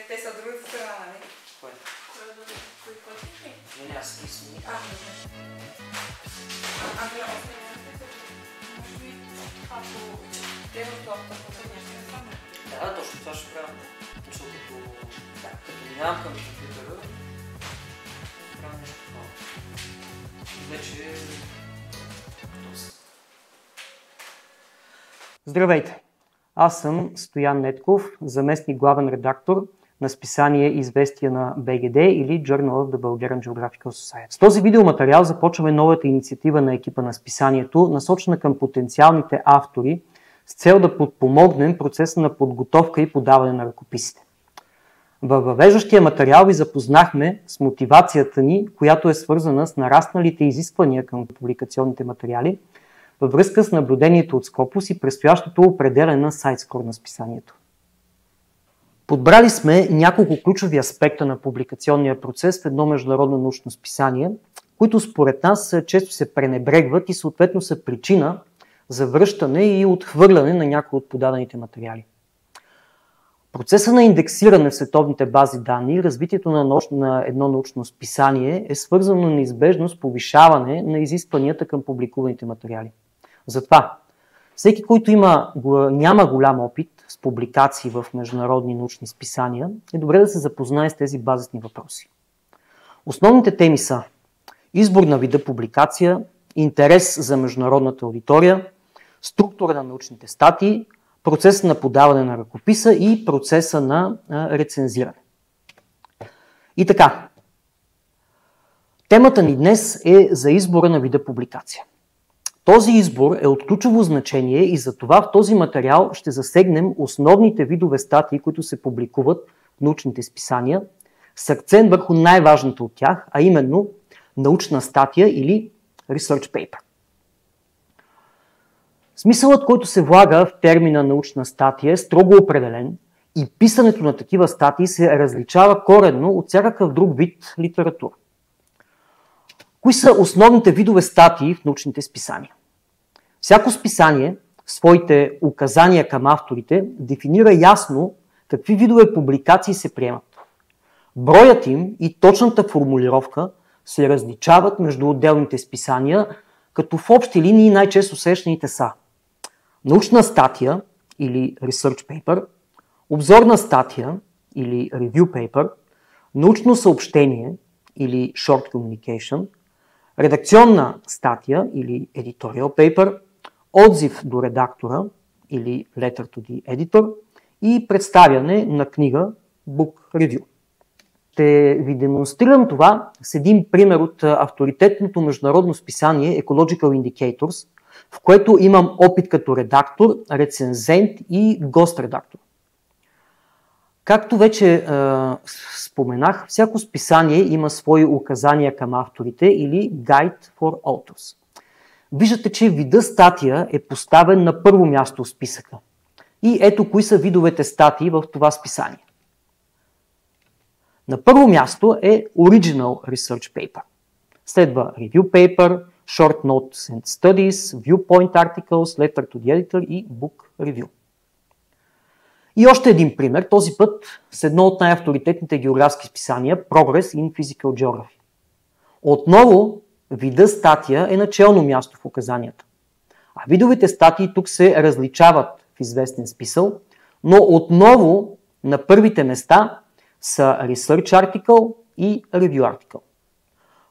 те са от другата страна, нали? Кое? Не, аз ги сме. Ами, може би, ако те в топлата последния ще не само. Да, точно това ще правя. Точно като минавам към компютъра, правя нещо такова. Вече Здравейте! Аз съм Стоян Нетков, заместник главен редактор на списание Известия на БГД или Journal of the Bulgarian Geographical Society. С този видеоматериал започваме новата инициатива на екипа на списанието, насочена към потенциалните автори с цел да подпомогнем процеса на подготовка и подаване на ръкописите. Във въвеждащия материал ви запознахме с мотивацията ни, която е свързана с нарасналите изисквания към публикационните материали, във връзка с наблюдението от Scopus и предстоящото определяне на сайт-скор на списанието. Подбрали сме няколко ключови аспекта на публикационния процес в едно международно научно списание, които според нас често се пренебрегват и съответно са причина за връщане и отхвърляне на някои от подадените материали. Процесът на индексиране в световните бази данни и развитието на едно научно списание е свързано неизбежно с повишаване на изискванията към публикуваните материали. Затова, всеки, който няма голям опит с публикации в международни научни списания, е добре да се запознае с тези базисни въпроси. Основните теми са избор на вида публикация, интерес за международната аудитория, структура на научните статии, процеса на подаване на ръкописа и процеса на рецензиране. И така, темата ни днес е за избора на вида публикация. Този избор е от ключово значение и за това в този материал ще засегнем основните видове статии, които се публикуват в научните списания, с акцент върху най-важното от тях, а именно научна статия или research paper. Смисълът, който се влага в термина научна статия е строго определен и писането на такива статии се различава коренно от всякакъв друг вид литература. Кои са основните видове статии в научните списания? Всяко списание в своите указания към авторите дефинира ясно какви видове публикации се приемат. Броят им и точната формулировка се различават между отделните списания, като в общи линии най-често срещаните са научна статия или research paper, обзорна статия или review paper, научно съобщение или short communication, редакционна статия или editorial paper, отзив до редактора или letter to the editor и представяне на книга book review. Ще ви демонстрирам това с един пример от авторитетното международно списание Ecological Indicators, в което имам опит като редактор, рецензент и гост-редактор. Както вече споменах, всяко списание има свои указания към авторите или Guide for Authors. Виждате, че вида статия е поставен на първо място в списъка. И ето кои са видовете статии в това списание. На първо място е Original Research Paper. Следва Review Paper, Short Notes and Studies, Viewpoint Articles, Letter to the Editor и Book Review. И още един пример, този път с едно от най-авторитетните географски списания Progress in Physical Geography. Отново вида статия е начално място в указанията. А видовете статии тук се различават в известен смисъл, но отново на първите места са Research Article и Review Article.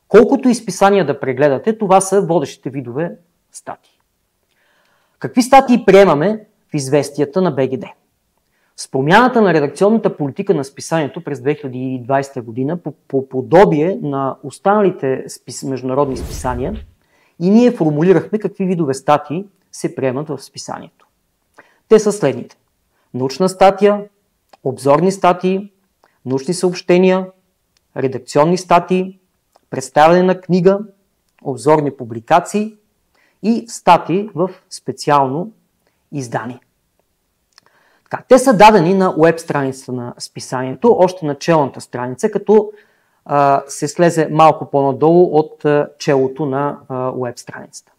Колкото изписания да прегледате, това са водещите видове статии. Какви статии приемаме в известията на БГД? С промяната на редакционната политика на списанието през 2020 година по подобие на останалите международни списания и ние формулирахме какви видове статии се приемат в списанието. Те са следните: научна статия, обзорни статии, научни съобщения, редакционни статии, представяне на книга, обзорни публикации и статии в специално издание. Те са дадени на уеб страницата на списанието, още на челната страница, като се слезе малко по-надолу от челото на уеб страницата.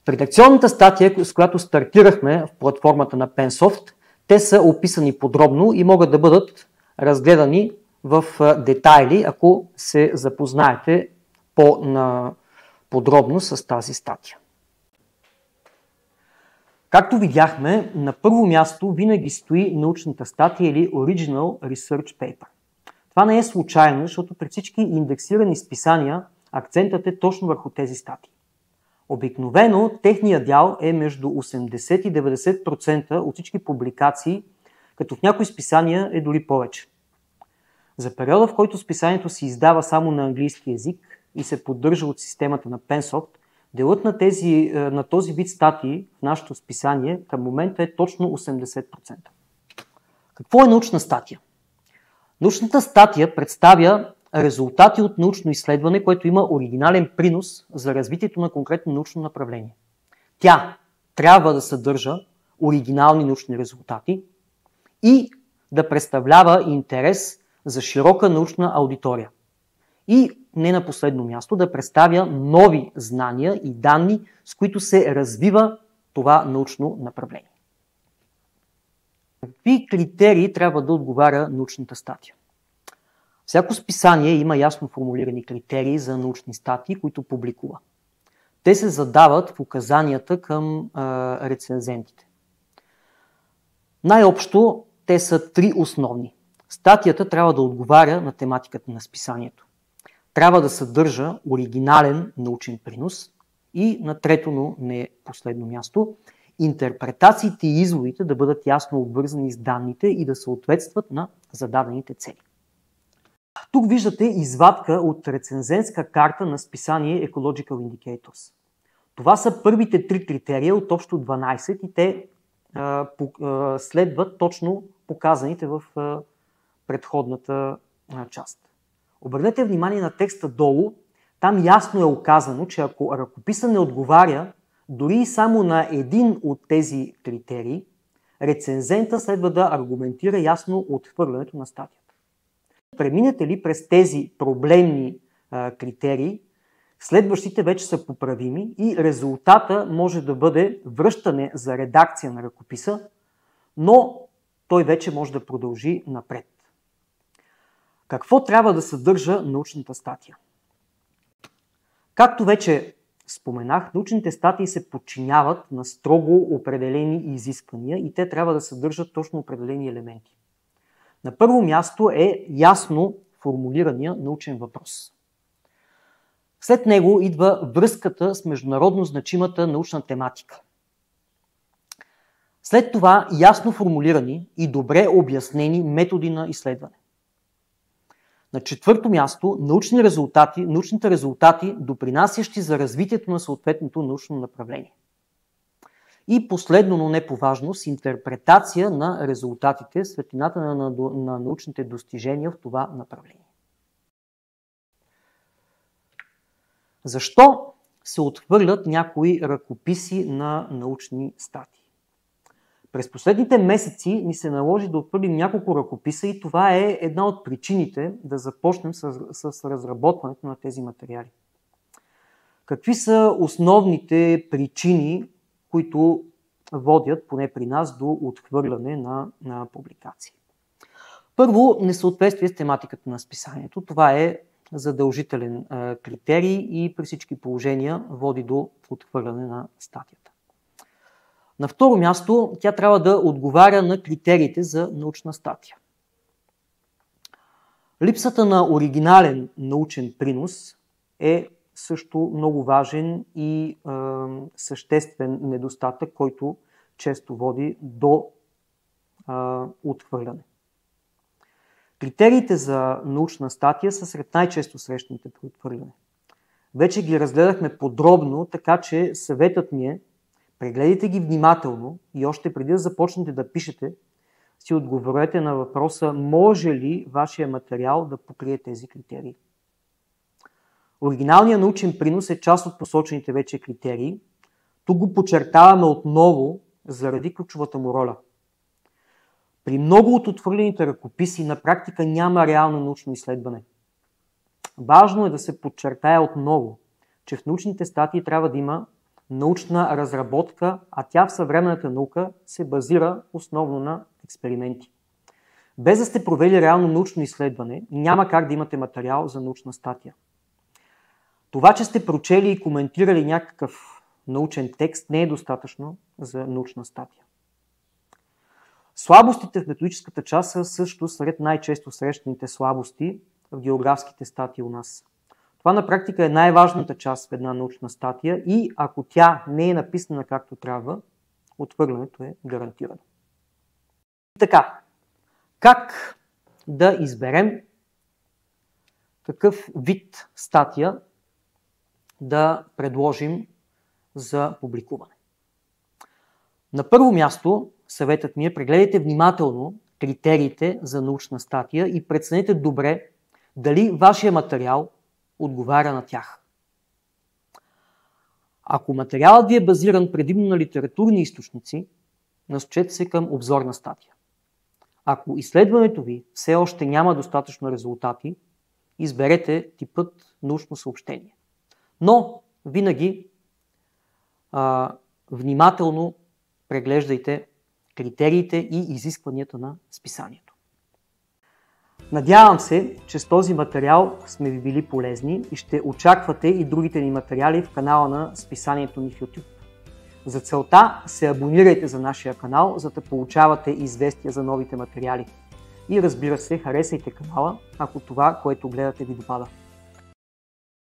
В редакционната статия, с която стартирахме в платформата на Pensoft, те са описани подробно и могат да бъдат разгледани в детайли, ако се запознаете по-подробно с тази статия. Както видяхме, на първо място винаги стои научната статия или Original Research Paper. Това не е случайно, защото при всички индексирани списания акцентът е точно върху тези статии. Обикновено техният дял е между 80 и 90% от всички публикации, като в някои списания е дори повече. За периода, в който списанието се издава само на английски език и се поддържа от системата на PenSoft, делът на този вид статии в нашето списание към момента е точно 80%. Какво е научна статия? Научната статия представя резултати от научно изследване, което има оригинален принос за развитието на конкретно научно направление. Тя трябва да съдържа оригинални научни резултати и да представлява интерес за широка научна аудитория. И не на последно място да представя нови знания и данни, с които се развива това научно направление. Какви критерии трябва да отговаря научната статия? Всяко списание има ясно формулирани критерии за научни статии, които публикува. Те се задават в указанията към рецензентите. Най-общо те са три основни. Статията трябва да отговаря на тематиката на списанието. Трябва да съдържа оригинален научен принос и на трето, но не последно място, интерпретациите и изводите да бъдат ясно обвързани с данните и да съответстват на зададените цели. Тук виждате извадка от рецензентска карта на списание Ecological Indicators. Това са първите три критерия от общо 12 и те следват точно показаните в предходната част. Обърнете внимание на текста долу. Там ясно е указано, че ако ръкописа не отговаря дори и само на един от тези критерии, рецензента следва да аргументира ясно отхвърлянето на статията. Преминете ли през тези проблемни критерии, следващите вече са поправими и резултата може да бъде връщане за редакция на ръкописа, но той вече може да продължи напред. Какво трябва да съдържа научната статия? Както вече споменах, научните статии се подчиняват на строго определени изисквания и те трябва да съдържат точно определени елементи. На първо място е ясно формулирания научен въпрос. След него идва връзката с международно значимата научна тематика. След това ясно формулирани и добре обяснени методи на изследване. На четвърто място научните резултати, допринасящи за развитието на съответното научно направление. И последно, но не по важност, интерпретация на резултатите, светлината на научните достижения в това направление. Защо се отхвърлят някои ръкописи на научни статии? През последните месеци ни се наложи да отхвърлим няколко ръкописа и това е една от причините да започнем с разработването на тези материали. Какви са основните причини, които водят, поне при нас, до отхвърляне на публикации? Първо, несъответствие с тематиката на списанието. Това е задължителен критерий и при всички положения води до отхвърляне на статията. На второ място, тя трябва да отговаря на критериите за научна статия. Липсата на оригинален научен принос е също много важен и съществен недостатък, който често води до отхвърляне. Критериите за научна статия са сред най-често срещаните при отхвърляне. Вече ги разгледахме подробно, така че съветът ми е прегледайте ги внимателно и още преди да започнете да пишете, си отговорете на въпроса може ли вашия материал да покрие тези критерии. Оригиналният научен принос е част от посочените вече критерии. Тук го подчертаваме отново заради ключовата му роля. При много от отхвърлените ръкописи на практика няма реално научно изследване. Важно е да се подчертая отново, че в научните статии трябва да има научна разработка, а тя в съвременната наука се базира основно на експерименти. Без да сте провели реално научно изследване, няма как да имате материал за научна статия. Това, че сте прочели и коментирали някакъв научен текст, не е достатъчно за научна статия. Слабостите в методическата част са също сред най-често срещаните слабости в географските статии у нас. Това на практика е най-важната част в една научна статия и ако тя не е написана както трябва, отхвърлянето е гарантирано. Така, как да изберем какъв вид статия да предложим за публикуване? На първо място, съветът ми е: прегледайте внимателно критериите за научна статия и преценете добре дали вашия материал отговаря на тях. Ако материалът ви е базиран предимно на литературни източници, насочете се към обзорна статия. Ако изследването ви все още няма достатъчно резултати, изберете типът научно съобщение. Но винаги внимателно преглеждайте критериите и изискванията на списанието. Надявам се, че с този материал сме ви били полезни и ще очаквате и другите ни материали в канала на списанието ни в YouTube. За целта се абонирайте за нашия канал, за да получавате известия за новите материали. И разбира се, харесайте канала, ако това, което гледате, ви допада.